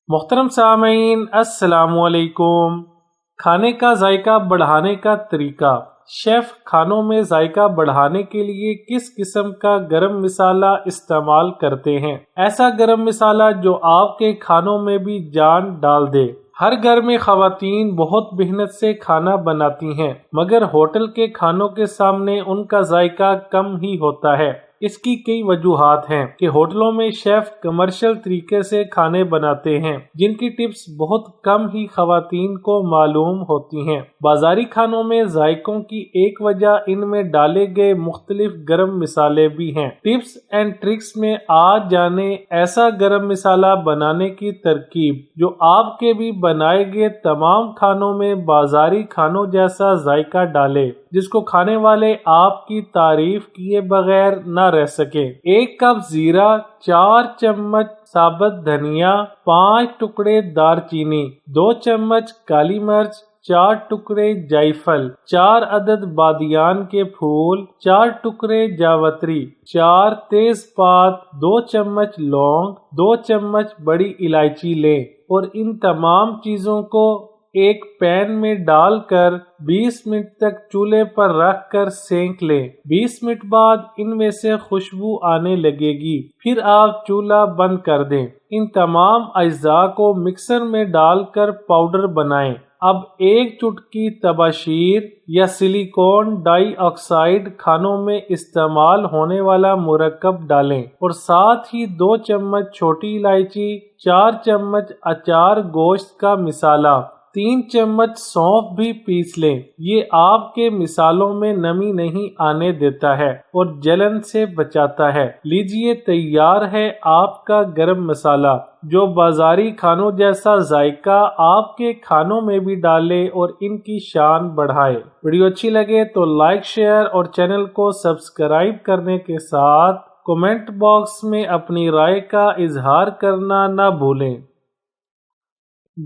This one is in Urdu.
محترم سامعین، السلام علیکم۔ کھانے کا ذائقہ بڑھانے کا طریقہ۔ شیف کھانوں میں ذائقہ بڑھانے کے لیے کس قسم کا گرم مسالہ استعمال کرتے ہیں؟ ایسا گرم مسالہ جو آپ کے کھانوں میں بھی جان ڈال دے۔ ہر گھر میں خواتین بہت محنت سے کھانا بناتی ہیں، مگر ہوٹل کے کھانوں کے سامنے ان کا ذائقہ کم ہی ہوتا ہے۔ اس کی کئی وجوہات ہیں کہ ہوٹلوں میں شیف کمرشل طریقے سے کھانے بناتے ہیں، جن کی ٹپس بہت کم ہی خواتین کو معلوم ہوتی ہیں۔ بازاری کھانوں میں ذائقوں کی ایک وجہ ان میں ڈالے گئے مختلف گرم مسالے بھی ہیں۔ ٹپس اینڈ ٹرکس میں آج جانیں ایسا گرم مسالہ بنانے کی ترکیب جو آپ کے بھی بنائے گئے تمام کھانوں میں بازاری کھانوں جیسا ذائقہ ڈالے، جس کو کھانے والے آپ کی تعریف کیے بغیر نہ رہ سکے۔ 1 کپ زیرہ، 4 چمچ ثابت دھنیا، 5 ٹکڑے دار چینی، 2 چمچ کالی مرچ، 4 ٹکڑے جائفل، 4 عدد بادیان کے پھول، 4 ٹکڑے جاوتری، 4 تیز پات، 2 چمچ لونگ، 2 چمچ بڑی الائچی لیں اور ان تمام چیزوں کو ایک پین میں ڈال کر 20 منٹ تک چولہے پر رکھ کر سینک لیں۔ 20 منٹ بعد ان میں سے خوشبو آنے لگے گی، پھر آپ چولہا بند کر دیں۔ ان تمام اجزاء کو مکسر میں ڈال کر پاؤڈر بنائیں۔ اب 1 چٹکی تباشیر یا سلیکون ڈائی آکسائڈ کھانوں میں استعمال ہونے والا مرکب ڈالیں اور ساتھ ہی 2 چمچ چھوٹی الائچی، 4 چمچ اچار گوشت کا مسالہ، 3 چمچ سونف بھی پیس لیں۔ یہ آپ کے مسالوں میں نمی نہیں آنے دیتا ہے اور جلن سے بچاتا ہے۔ لیجئے تیار ہے آپ کا گرم مسالہ جو بازاری کھانوں جیسا ذائقہ آپ کے کھانوں میں بھی ڈالے اور ان کی شان بڑھائے۔ ویڈیو اچھی لگے تو لائک، شیئر اور چینل کو سبسکرائب کرنے کے ساتھ کمنٹ باکس میں اپنی رائے کا اظہار کرنا نہ بھولیں۔